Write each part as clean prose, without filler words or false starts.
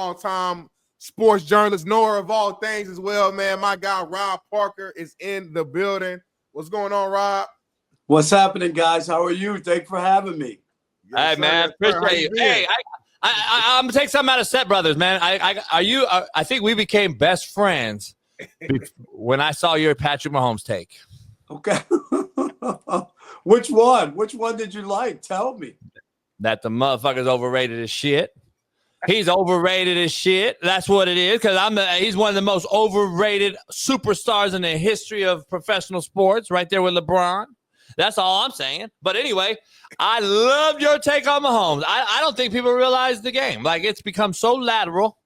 longtime sports journalist, knower of all things as well, man. My guy, Rob Parker, is in the building. What's going on, Rob? What's happening, guys? How are you? Thanks for having me. Hey, man. Appreciate you. Hey, I'm going to take something out of Step Brothers, man. I think we became best friends when I saw your Patrick Mahomes take. Okay. Which one? Which one did you like? Tell me. That the motherfucker's overrated as shit. He's overrated as shit. That's what it is, because he's one of the most overrated superstars in the history of professional sports, right there with LeBron. That's all I'm saying. But anyway, I loved your take on Mahomes. I don't think people realize the game. Like, it's become so lateral,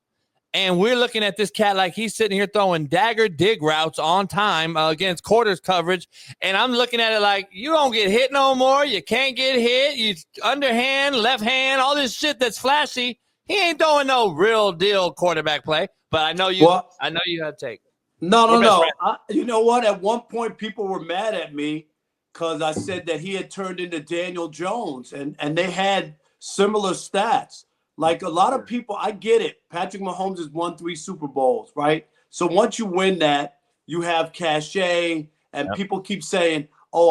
and we're looking at this cat like he's sitting here throwing dagger dig routes on time against quarters coverage, and I'm looking at it like, you don't get hit no more. You can't get hit. You underhand, left hand, all this shit that's flashy. He ain't doing no real deal quarterback play. But I know you. Well, I know you got to take. No. You know what? At one point, people were mad at me because I said that he had turned into Daniel Jones, and they had similar stats. Like, a lot of people, I get it. Patrick Mahomes has won 3 Super Bowls, right? So once you win that, you have cachet, and people keep saying, "Oh,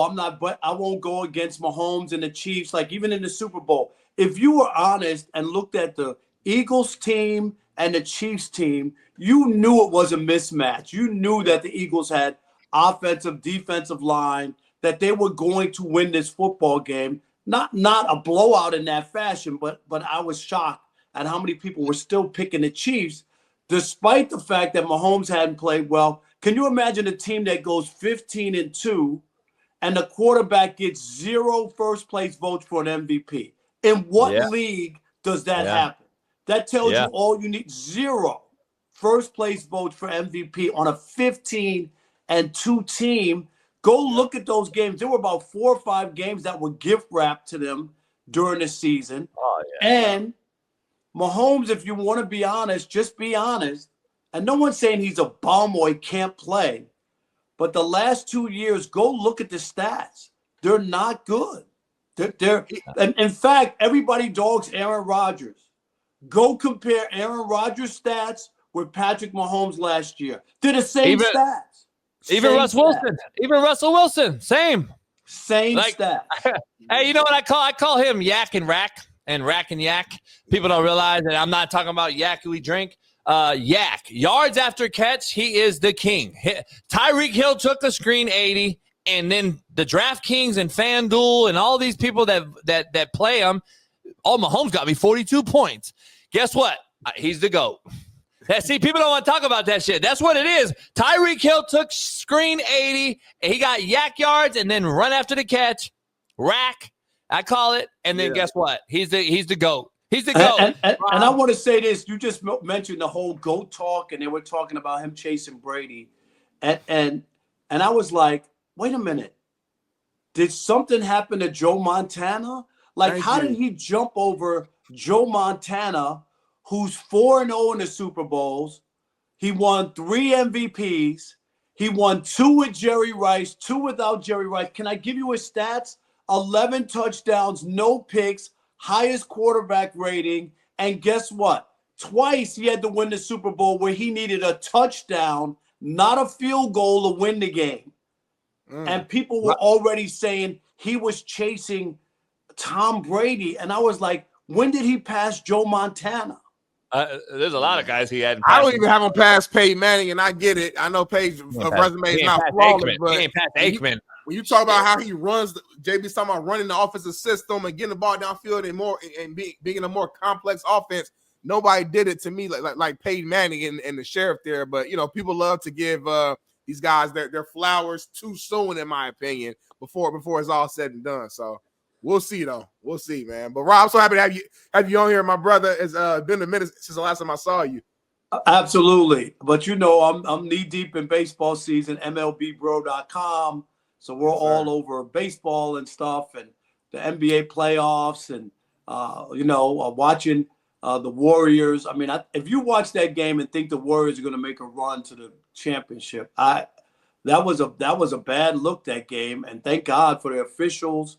I won't go against Mahomes and the Chiefs." Like, even in the Super Bowl, if you were honest and looked at the Eagles team and the Chiefs team, you knew it was a mismatch. You knew that the Eagles had offensive, defensive line, that they were going to win this football game. Not a blowout in that fashion, but I was shocked at how many people were still picking the Chiefs, despite the fact that Mahomes hadn't played well. Can you imagine a team that goes 15-2 and the quarterback gets 0 first-place votes for an MVP? In what league does that happen? That tells you all you need. 0 first-place votes for MVP on a 15-2 team. Go look at those games. There were about 4 or 5 games that were gift wrapped to them during the season. Oh, yeah. And Mahomes, if you want to be honest, just be honest. And no one's saying he's a bum or he can't play. But the last 2 years, go look at the stats. They're not good. And in fact, everybody dogs Aaron Rodgers. Go compare Aaron Rodgers' stats with Patrick Mahomes last year. They're the same stats. Even Russell Wilson, same stats. Hey, you know what I call him? Yak and Rack and Yak. People don't realize that I'm not talking about yak we drink. Yak, yards after catch, he is the king. Tyreek Hill took the screen 80, and then the DraftKings and FanDuel and all these people that play him. Oh, Mahomes got me 42 points. Guess what? He's the GOAT. See, people don't want to talk about that shit. That's what it is. Tyreek Hill took screen 80. And he got yak yards and then run after the catch. Rack, I call it. And then guess what? He's the GOAT. He's the GOAT. And I want to say this. You just mentioned the whole GOAT talk, and they were talking about him chasing Brady. And I was like, wait a minute. Did something happen to Joe Montana? Like, how did he jump over Joe Montana, who's 4-0 in the Super Bowls? He won 3 MVPs. He won 2 with Jerry Rice, 2 without Jerry Rice. Can I give you his stats? 11 touchdowns, no picks, highest quarterback rating. And guess what? Twice he had to win the Super Bowl where he needed a touchdown, not a field goal to win the game. And people were already saying he was chasing Tom Brady. And I was like, when did he pass Joe Montana? There's a lot of guys he hadn't. I don't even have him past Peyton Manning, and I get it. I know Peyton's resume is not flawless, but he ain't past Aikman. When you talk about how he runs, JB's talking about running the offensive system and getting the ball downfield and being in a more complex offense. Nobody did it to me like Peyton Manning and the sheriff there. But people love to give these guys their flowers too soon, in my opinion, before it's all said and done. So. We'll see, though. We'll see, man. But, Rob, I'm so happy to have you on here. My brother, it's been a minute since the last time I saw you. Absolutely. But, I'm knee-deep in baseball season, MLBbro.com. So we're all over baseball and stuff and the NBA playoffs and, watching the Warriors. I mean, if you watch that game and think the Warriors are going to make a run to the championship, that was a bad look, that game. And thank God for the officials.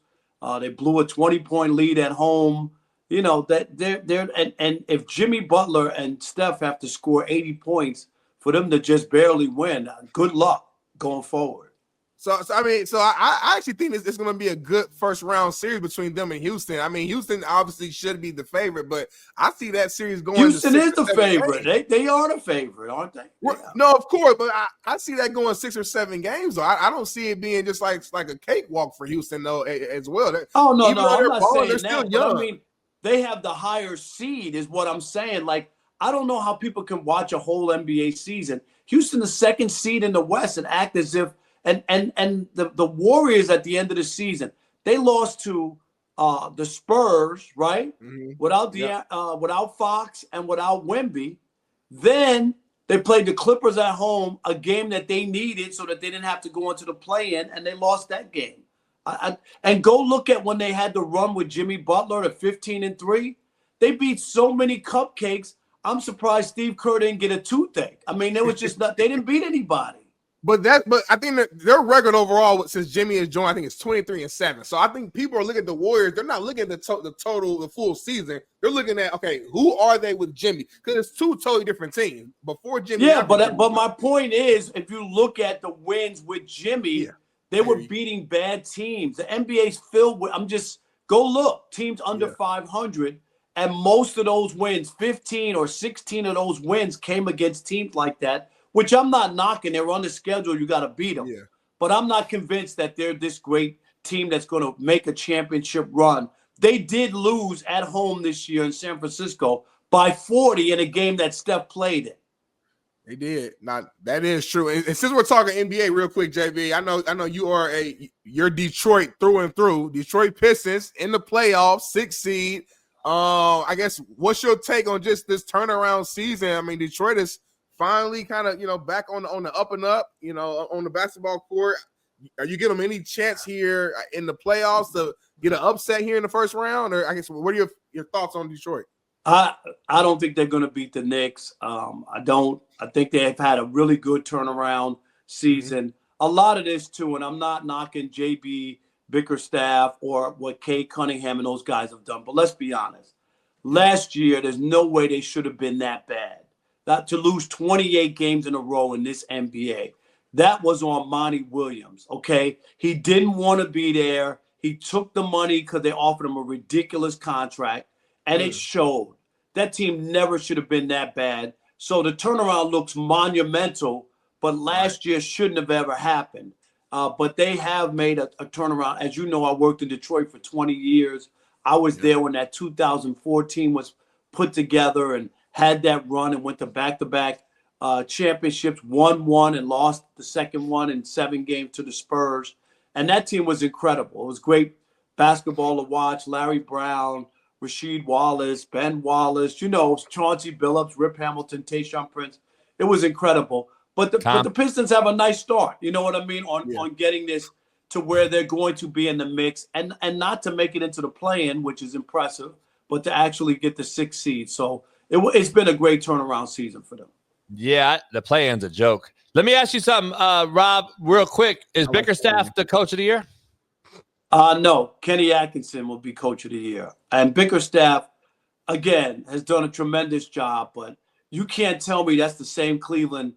They blew a 20-point lead at home. you know, that they're and if Jimmy Butler and Steph have to score 80 points for them to just barely win, good luck going forward. So I actually think it's going to be a good first round series between them and Houston. I mean, Houston obviously should be the favorite, but I see that series going. Houston is the favorite. They are the favorite, aren't they? Yeah. No, of course, but I see that going 6 or 7 games. Though I don't see it being just like a cakewalk for Houston though as well. Oh no, I'm not saying that. But I mean, they have the higher seed, is what I'm saying. Like, I don't know how people can watch a whole NBA season. Houston, the second seed in the West, and act as if. And the Warriors at the end of the season, they lost to the Spurs, right? Mm-hmm. Without Fox and without Wemby. Then they played the Clippers at home, a game that they needed so that they didn't have to go into the play-in, and they lost that game. And go look at when they had the run with Jimmy Butler at 15-3. They beat so many cupcakes. I'm surprised Steve Kerr didn't get a toothache. I mean, it was just not. They didn't beat anybody. But I think that their record overall since Jimmy has joined, I think it's 23-7. So I think people are looking at the Warriors. They're not looking at the full season. They're looking at, okay, who are they with Jimmy? Because it's 2 totally different teams before Jimmy. Yeah, but my point is, if you look at the wins with Jimmy, they were beating bad teams. The NBA's filled with. Go look, teams under 500, and most of those wins, 15 or 16 of those wins, came against teams like that. Which I'm not knocking. They're on the schedule. You got to beat them. Yeah. But I'm not convinced that they're this great team that's going to make a championship run. They did lose at home this year in San Francisco by 40 in a game that Steph played in. They did. That is true. And since we're talking NBA real quick, JB, I know you're Detroit through and through. Detroit Pistons in the playoffs, 6th seed. I guess what's your take on just this turnaround season? I mean, Detroit is finally kind of, back on the up and up, on the basketball court. Are you giving them any chance here in the playoffs to get an upset here in the first round? Or I guess, what are your thoughts on Detroit? I don't think they're going to beat the Knicks. I think they have had a really good turnaround season. Mm-hmm. A lot of this too, and I'm not knocking JB Bickerstaff or what Kay Cunningham and those guys have done, but let's be honest. Last year, there's no way they should have been that bad. To lose 28 games in a row in this NBA. That was on Monty Williams, okay? He didn't want to be there. He took the money because they offered him a ridiculous contract, and it showed. That team never should have been that bad. So the turnaround looks monumental, but last year shouldn't have ever happened. But they have made a turnaround. As you know, I worked in Detroit for 20 years. I was there when that 2014 was put together and had that run and went to back-to-back championships, won one and lost the second one in 7 games to the Spurs. And that team was incredible. It was great basketball to watch. Larry Brown, Rasheed Wallace, Ben Wallace, Chauncey Billups, Rip Hamilton, Tayshaun Prince. It was incredible. But the Pistons have a nice start, you know what I mean, on getting this to where they're going to be in the mix and not to make it into the play-in, which is impressive, but to actually get the 6th seed. So it's been a great turnaround season for them. Yeah, the play-in's a joke. Let me ask you something, Rob, real quick. Is Bickerstaff the coach of the year? No. Kenny Atkinson will be coach of the year. And Bickerstaff, again, has done a tremendous job, but you can't tell me that's the same Cleveland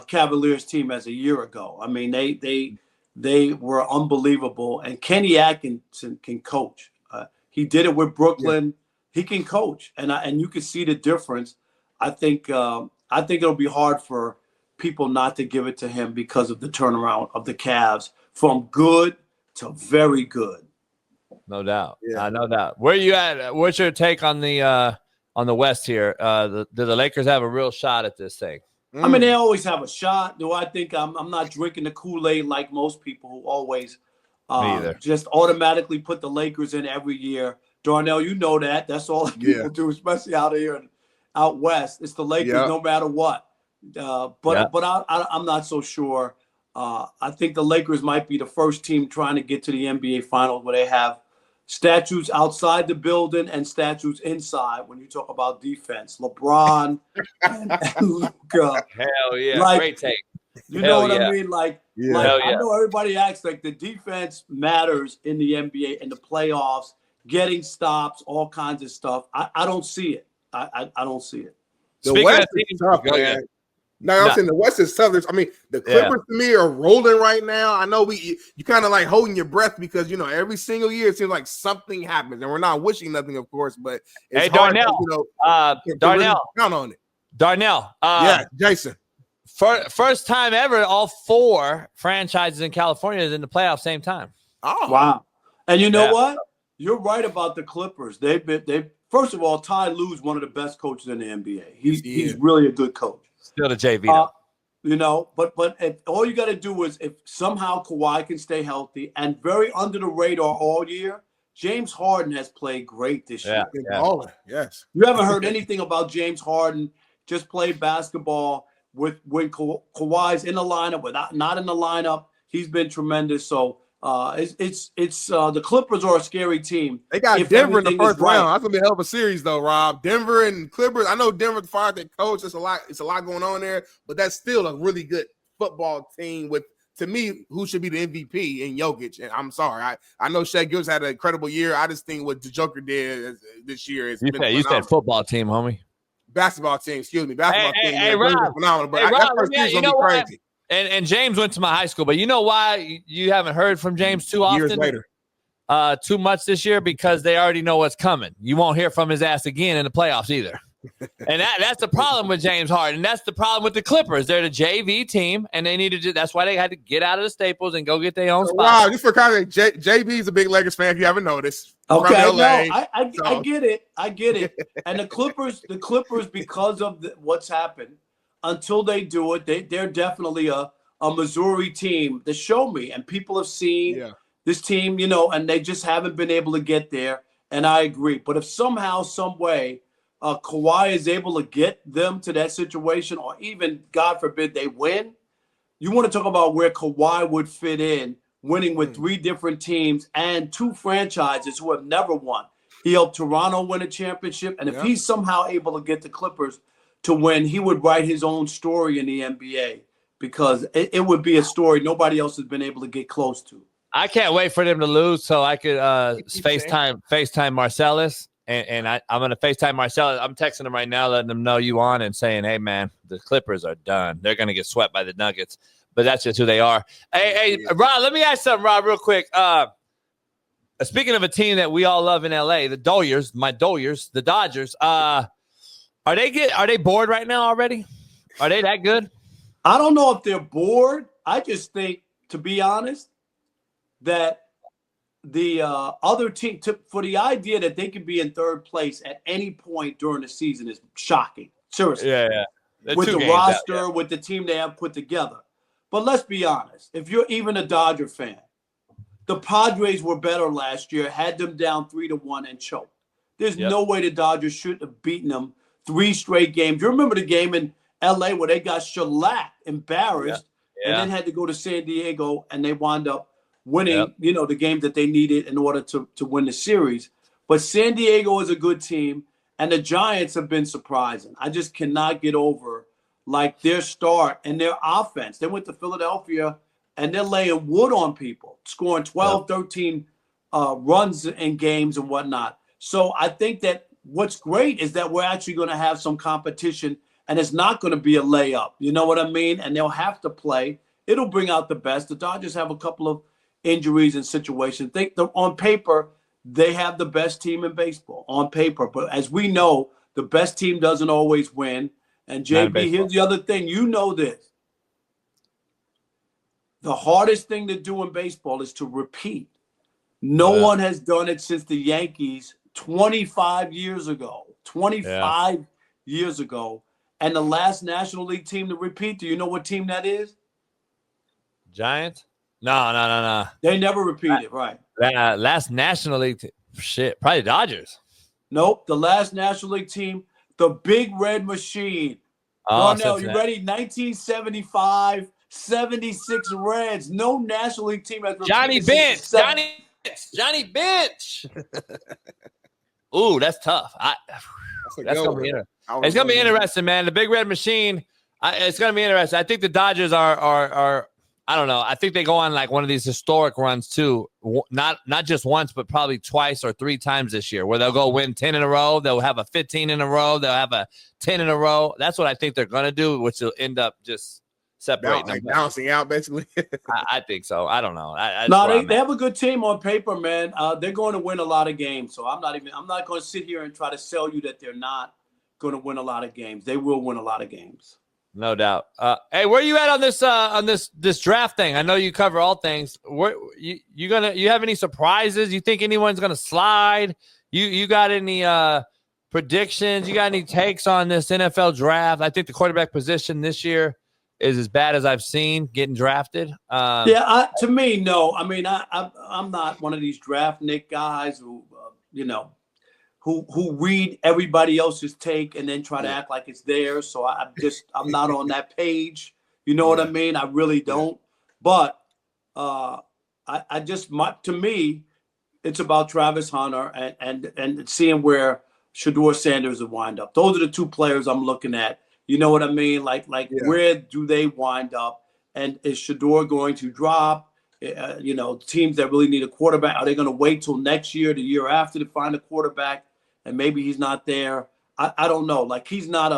Cavaliers team as a year ago. I mean, they were unbelievable. And Kenny Atkinson can coach. He did it with Brooklyn. Yeah. He can coach, and you can see the difference. I think it'll be hard for people not to give it to him because of the turnaround of the Cavs from good to very good. No doubt. Yeah. No doubt. Where are you at? What's your take on the West here? Do the Lakers have a real shot at this thing? I mean, they always have a shot. Do I think I'm not drinking the Kool-Aid like most people who always just automatically put the Lakers in every year? Darnell, you know that. That's all people do, especially out west. It's the Lakers no matter what. But I'm not so sure. I think the Lakers might be the first team trying to get to the NBA Finals where they have statues outside the building and statues inside when you talk about defense. LeBron and Luka. Hell yeah. Great take. You know what I mean? I know everybody acts like the defense matters in the NBA in the playoffs. getting stops, all kinds of stuff. I don't see it. I don't see it. The West is tough, man. No, I'm saying the West is tough. I mean, the Clippers to me are rolling right now. I know you kind of like holding your breath because every single year it seems like something happens, and we're not wishing nothing, of course. But it's hard Darnell, to really count on it. Darnell, Jason. First time ever, all 4 franchises in California is in the playoffs same time. Oh, wow! And you know what? You're right about the Clippers. They first of all, Ty Lue's one of the best coaches in the NBA. He's really a good coach. Still the JV, though. But if all you got to do is if somehow Kawhi can stay healthy and very under the radar all year, James Harden has played great this year. Yes. You haven't heard anything about James Harden. Just played basketball when Kawhi's in the lineup, not in the lineup. He's been tremendous. So it's the Clippers are a scary team. They got Denver in the first round. That's gonna be a hell of a series, though, Rob. Denver and Clippers. I know Denver fired their coach. It's a lot going on there, but that's still a really good football team with, to me, who should be the MVP in Jokic. And I'm sorry, I know Shaq Gilgeous had an incredible year. I just think what the Joker did this year is you said football team, homie. Basketball team, excuse me. Basketball team. Hey, Rob. Phenomenal. But Rob, that first team's gonna be crazy. And James went to my high school, but you know why you haven't heard from James too often? Years later. Too much this year because they already know what's coming. You won't hear from his ass again in the playoffs either. And that's the problem with James Harden. That's the problem with the Clippers. They're the JV team, and they needed to. That's why they had to get out of the Staples and go get their own spot. Wow, just for context, JB's a big Lakers fan. If you haven't noticed, okay, I get it. I get it. And the Clippers, because of what's happened, until they do it, they're definitely a Missouri team that show me, and people have seen this team, and they just haven't been able to get there. And I agree. But if somehow, some way, Kawhi is able to get them to that situation, or even, God forbid, they win, you want to talk about where Kawhi would fit in, winning with 3 different teams and 2 franchises who have never won. He helped Toronto win a championship, and if he's somehow able to get the Clippers to win, he would write his own story in the NBA, because it would be a story nobody else has been able to get close to. I can't wait for them to lose so I could FaceTime Marcellus. And I'm going to FaceTime Marcellus. I'm texting him right now, letting him know you on and saying, hey, man, the Clippers are done. They're going to get swept by the Nuggets. But that's just who they are. Hey, Rob, let me ask something, Rob, real quick. Speaking of a team that we all love in L.A., the Dodgers, the Dodgers, are they bored right now already? Are they that good? I don't know if they're bored. I just think, to be honest, that the other team, for the idea that they could be in 3rd place at any point during the season is shocking. Seriously. Yeah. With the roster, with the team they have put together. But let's be honest. If you're even a Dodger fan, the Padres were better last year, had them down 3-1 and choked. There's no way the Dodgers should have beaten them 3 straight games. You remember the game in L.A. where they got shellacked, embarrassed, and then had to go to San Diego, and they wound up winning, the game that they needed in order to win the series. But San Diego is a good team, and the Giants have been surprising. I just cannot get over, their start and their offense. They went to Philadelphia, and they're laying wood on people, scoring 12, 13 runs in games and whatnot. So I think that what's great is that we're actually going to have some competition, and it's not going to be a layup. You know what I mean? And they'll have to play. It'll bring out the best. The Dodgers have a couple of injuries and situations. On paper, they have the best team in baseball on paper. But as we know, the best team doesn't always win. And JB, here's the other thing. You know this. The hardest thing to do in baseball is to repeat. No one has done it since the Yankees 25 years ago. 25 years ago. And the last National League team to repeat, do you know what team that is? Giants? No. They never repeated, right? Last National League probably Dodgers. Nope. The last National League team, the Big Red Machine. Darnell, you ready? 1975, 76 Reds. No National League team has repeated. Johnny Bench. Ooh, that's tough. That's gonna be interesting. It's gonna be interesting, man. The Big Red Machine. It's gonna be interesting. I think the Dodgers are I don't know. I think they go on like one of these historic runs too. Not just once, but probably twice or 3 times this year, where they'll go win 10 in a row. They'll have a 15 in a row. They'll have a 10 in a row. That's what I think they're going to do, which will end up just separating them. Bouncing out, basically. I think so. I don't know. They have a good team on paper, man. They're going to win a lot of games. So I'm not going to sit here and try to sell you that they're not going to win a lot of games. They will win a lot of games. No doubt. Hey, where are you at on this draft thing? I know you cover all things. Where you have any surprises? You think anyone's gonna slide? You got any predictions? You got any takes on this NFL draft? I think the quarterback position this year is as bad as I've seen getting drafted. To me, no. I mean, I'm not one of these draft Nick guys who who read everybody else's take and then try to act like it's theirs. So I'm not on that page. You know what I mean? I really don't. But to me, it's about Travis Hunter and seeing where Shedeur Sanders will wind up. Those are the 2 players I'm looking at. You know what I mean? Where do they wind up? And is Shedeur going to drop? Teams that really need a quarterback, are they going to wait till next year, the year after, to find a quarterback? And maybe he's not there. I don't know. Like, he's not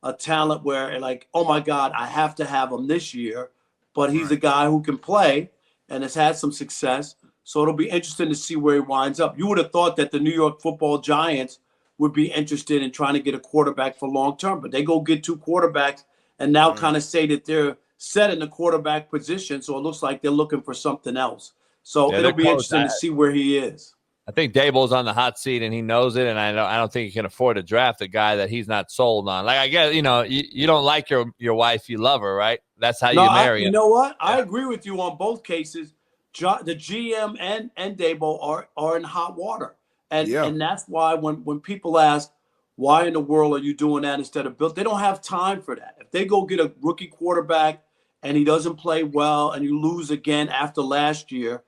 a talent where, like, oh, my God, I have to have him this year. But he's a guy who can play and has had some success. So it'll be interesting to see where he winds up. You would have thought that the New York Football Giants would be interested in trying to get a quarterback for long term. But they go get 2 quarterbacks and now kind of say that they're set in the quarterback position. So it looks like they're looking for something else. So it'll be interesting to see where he is. I think Dable's on the hot seat and he knows it, and I don't think he can afford to draft a guy that he's not sold on. Like, I guess, you don't like your wife, you love her, right? That's how you marry her. You know what? Yeah. I agree with you on both cases. The GM and Dable are in hot water, and that's why when people ask, why in the world are you doing that instead of Bill? They don't have time for that. If they go get a rookie quarterback and he doesn't play well and you lose again after last year,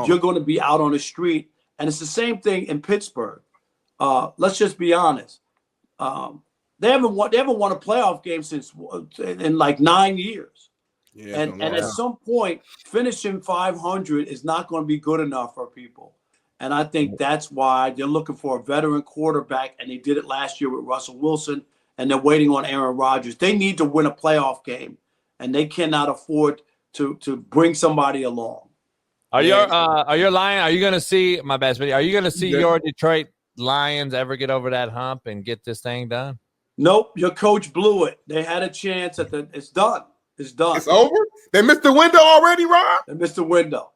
you're going to be out on the street. And it's the same thing in Pittsburgh. Let's just be honest. They haven't won a playoff game in like 9 years. Yeah, and at some point, finishing 500 is not going to be good enough for people. And I think that's why they're looking for a veteran quarterback, and they did it last year with Russell Wilson, and they're waiting on Aaron Rodgers. They need to win a playoff game, and they cannot afford to bring somebody along. Are you lying? Are you going to see my bad, Smitty? Are you going to see your Detroit Lions ever get over that hump and get this thing done? Nope. Your coach blew it. They had a chance it's done. It's done. It's over? They missed the window already, Rob? They missed the window.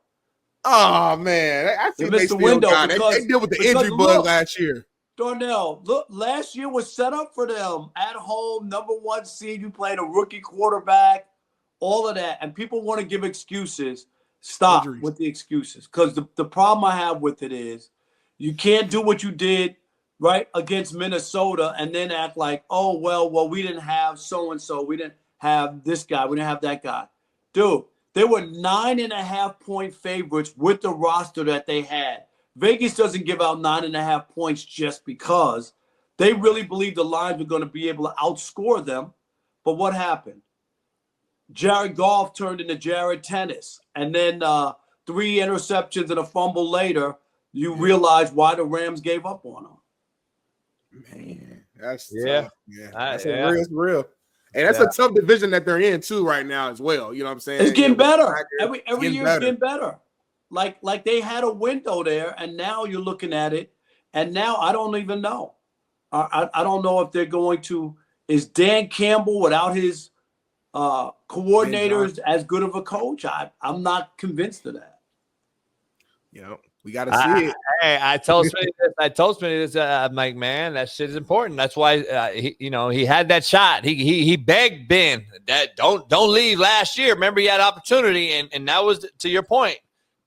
Oh, man. I see they missed the window. They deal with the injury bug last year. Darnell, look, last year was set up for them. At home, #1 seed. You played a rookie quarterback, all of that. And people want to give excuses. Stop with the excuses, because the problem I have with it is you can't do what you did right against Minnesota and then act like, oh, well, we didn't have so-and-so. We didn't have this guy. We didn't have that guy. Dude, they were 9.5-point favorites with the roster that they had. Vegas doesn't give out 9.5 points just because. They really believe the Lions were going to be able to outscore them. But what happened? Jared Goff turned into Jared Tennis. And then 3 interceptions and a fumble later, you realize why the Rams gave up on them. Man, that's tough. That's real. And that's a tough division that they're in too right now as well. You know what I'm saying? It's getting better. Every year it's getting better. Like they had a window there, and now you're looking at it, and now I don't even know. I don't know if they're going to – is Dan Campbell without his coordinators as good of a coach? I'm not convinced of that. We got to see it. Hey, I told Smitty this. I'm like, man, that shit is important. That's why he had that shot. He begged Ben that don't leave last year. Remember, he had opportunity, and that was, to your point,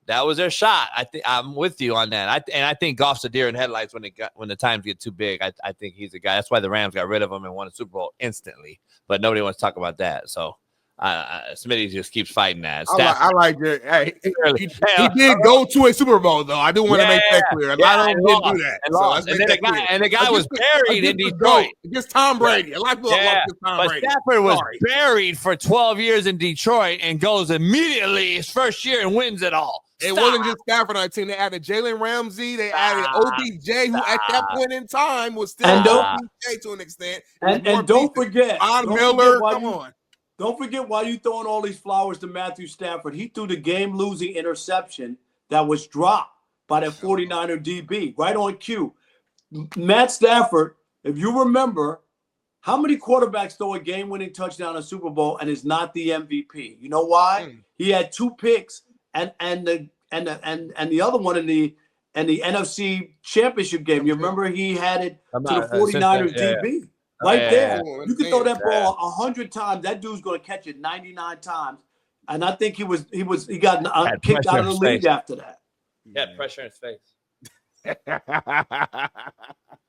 that was their shot. I'm with you on that. I think Goff's a deer in headlights when the times get too big. I think he's a guy. That's why the Rams got rid of him and won a Super Bowl instantly. But nobody wants to talk about that. So Smitty just keeps fighting that. I like that. Hey, he did go to a Super Bowl though. I do want to make that clear. A lot of them didn't do that. And the guy was buried in Detroit against Tom Brady. A lot of people against Tom Brady. Stafford was buried for 12 years in Detroit and goes immediately his first year and wins it all. It wasn't just Stafford on the team. They added Jalen Ramsey. They added OBJ, who at that point in time was still OBJ to an extent. And don't forget, Miller. Come on. Don't forget why you throwing all these flowers to Matthew Stafford. He threw the game-losing interception that was dropped by that 49er DB, right on cue. Matt Stafford, if you remember, how many quarterbacks throw a game-winning touchdown in Super Bowl and is not the MVP? You know why? He had 2 picks and the other one in the NFC Championship game. You remember he had it to the 49er DB. Right there. You can throw that ball 100 times. That dude's going to catch it 99 times. And I think he got kicked out of the league after that. He had pressure in his face.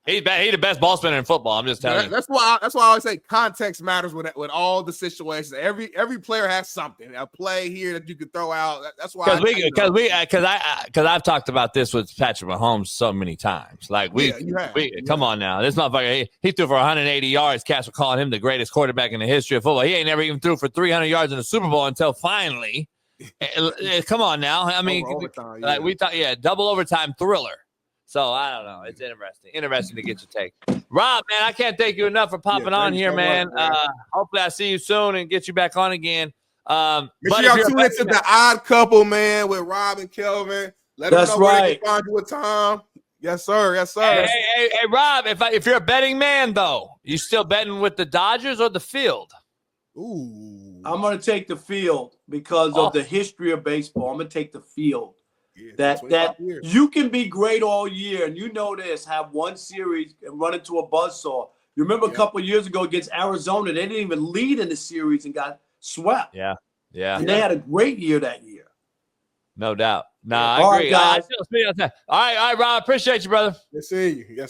He's the best ball spinner in football. I'm just telling you. That's why I always say context matters with all the situations. Every player has something, a play here that you could throw out. That's why because I've talked about this with Patrick Mahomes so many times. Like come on now, this motherfucker he threw for 180 yards. Cats were calling him the greatest quarterback in the history of football. He ain't never even threw for 300 yards in the Super Bowl until finally. Come on now, I mean, we thought double overtime thriller. So I don't know. It's interesting to get your take. Rob, man, I can't thank you enough for popping on here, man. Hopefully I see you soon and get you back on again. Make sure y'all tune into The Odd Couple, man, with Rob and Kelvin. Let them know where they can find you with Tom. Yes, sir. Yes, sir. Hey, Rob, if you're a betting man, though, you still betting with the Dodgers or the field? Ooh. I'm going to take the field because of the history of baseball. I'm going to take the field. Yeah, that you can be great all year, and you know this, have one series and run into a buzzsaw. You remember a couple of years ago against Arizona, they didn't even lead in the series and got swept. Yeah. And they had a great year that year. No doubt. I agree. Right, guys. All right, Rob, appreciate you, brother. Good seeing you. Yes.